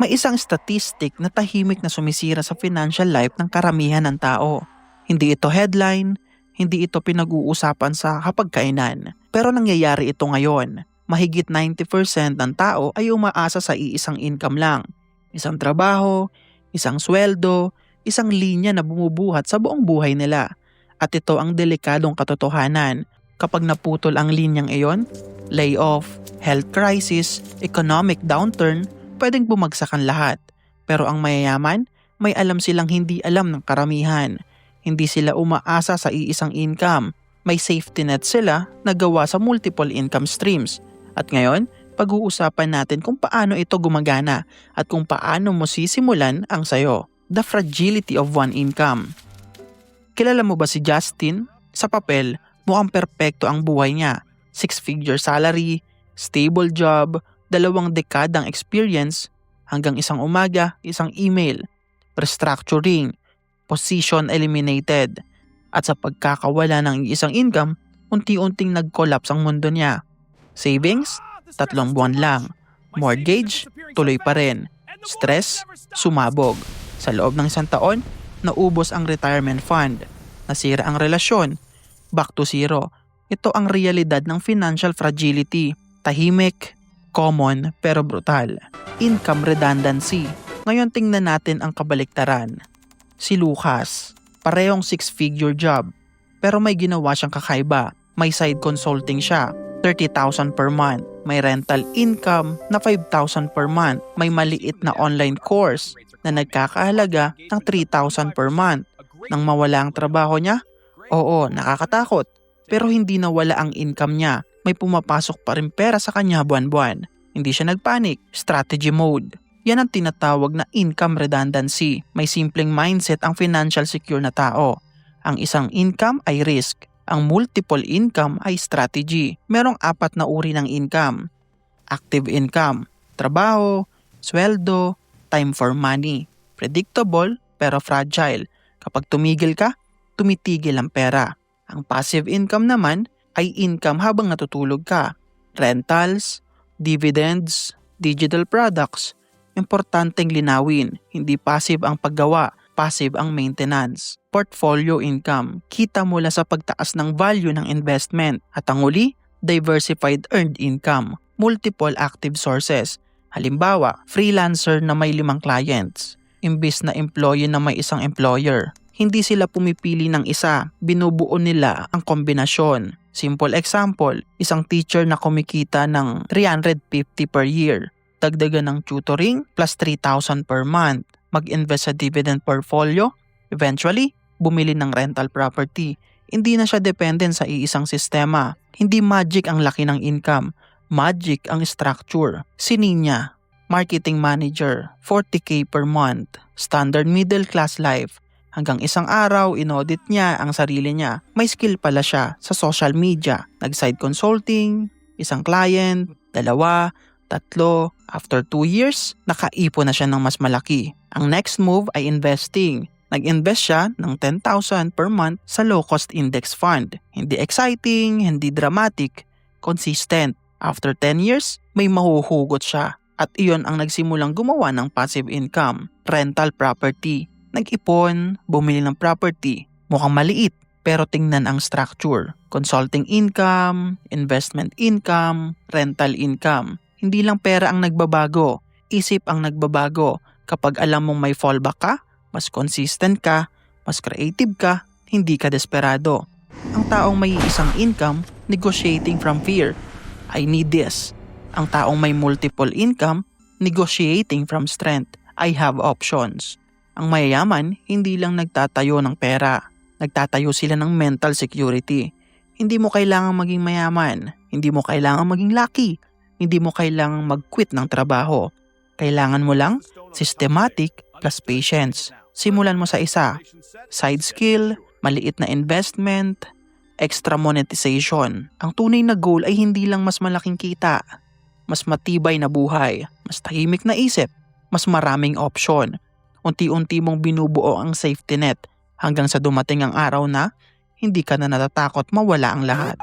May isang statistic na tahimik na sumisira sa financial life ng karamihan ng tao. Hindi ito headline, hindi ito pinag-uusapan sa hapagkainan. Pero nangyayari ito ngayon. Mahigit 90% ng tao ay umaasa sa iisang income lang. Isang trabaho, isang sweldo, isang linya na bumubuhat sa buong buhay nila. At ito ang delikadong katotohanan. Kapag naputol ang linyang iyon, layoff, health crisis, economic downturn, pwedeng bumagsak ang lahat. Pero ang mayayaman, may alam silang hindi alam ng karamihan. Hindi sila umaasa sa iisang income. May safety net sila na gawa sa multiple income streams. At ngayon, pag-uusapan natin kung paano ito gumagana at kung paano mo sisimulan ang sayo. The fragility of one income. Kilala mo ba si Justin? Sa papel, mukhang perpekto ang buhay niya. 6-figure salary, stable job, 2 dekadang experience, hanggang isang umaga, isang email, restructuring, position eliminated. At sa pagkakawala ng isang income, unti-unting nag-collapse ang mundo niya. Savings, 3 buwan lang. Mortgage, tuloy pa rin. Stress, sumabog. Sa loob ng 1 taon, naubos ang retirement fund. Nasira ang relasyon. Back to zero. Ito ang realidad ng financial fragility. Tahimik, common pero brutal. Income redundancy. Ngayon tingnan natin ang kabaliktaran. Si Lucas, parehong 6-figure job. Pero may ginawa siyang kakaiba. May side consulting siya. 30,000 per month. May rental income na 5,000 per month. May maliit na online course na nagkakahalaga ng 3,000 per month. Nang mawala ang trabaho niya? Oo, nakakatakot. Pero hindi nawala ang income niya. May pumapasok pa rin pera sa kanya buwan-buwan. Hindi siya nagpanic. Strategy mode. Yan ang tinatawag na income redundancy. May simpleng mindset ang financial secure na tao. Ang isang income ay risk. Ang multiple income ay strategy. Merong 4 na uri ng income. Active income, trabaho, sweldo, time for money. Predictable pero fragile. Kapag tumigil ka, tumitigil ang pera. Ang passive income naman ay income habang natutulog ka. Rentals, dividends, digital products. Importanteng linawin, hindi passive ang paggawa. Passive ang maintenance. Portfolio income, kita mula sa pagtaas ng value ng investment. At ang uli, diversified earned income, multiple active sources. Halimbawa, freelancer na may 5 clients, imbis na employee na may isang employer. Hindi sila pumipili ng isa, binubuo nila ang kombinasyon. Simple example, isang teacher na kumikita ng 350 per year. Dagdagan ng tutoring plus 3,000 per month. Mag-invest sa dividend portfolio, eventually, bumili ng rental property. Hindi na siya dependent sa iisang sistema. Hindi magic ang laki ng income. Magic ang structure. Si Nina, marketing manager, 40K per month. Standard middle class life. Hanggang isang araw, inaudit niya ang sarili niya. May skill pala siya sa social media. Nag-side consulting, isang client, 2, 3. After 2 years, nakaipon na siya ng mas malaki. Ang next move ay investing. Nag-invest siya ng 10,000 per month sa low-cost index fund. Hindi exciting, hindi dramatic, consistent. After 10 years, may mahuhugot siya. At iyon ang nagsimulang gumawa ng passive income, rental property. Nag-ipon, bumili ng property. Mukhang maliit, pero tingnan ang structure. Consulting income, investment income, rental income. Hindi lang pera ang nagbabago, isip ang nagbabago. Kapag alam mong may fallback ka, mas consistent ka, mas creative ka, hindi ka desperado. Ang taong may isang income, negotiating from fear. I need this. Ang taong may multiple income, negotiating from strength. I have options. Ang mayayaman, hindi lang nagtatayo ng pera. Nagtatayo sila ng mental security. Hindi mo kailangang maging mayaman. Hindi mo kailangang maging lucky. Hindi mo kailangang mag-quit ng trabaho. Kailangan mo lang systematic plus patience. Simulan mo sa isa. Side skill, maliit na investment, extra monetization. Ang tunay na goal ay hindi lang mas malaking kita. Mas matibay na buhay, mas tahimik na isip, mas maraming option. Unti-unti mong binubuo ang safety net hanggang sa dumating ang araw na hindi ka na natatakot mawala ang lahat.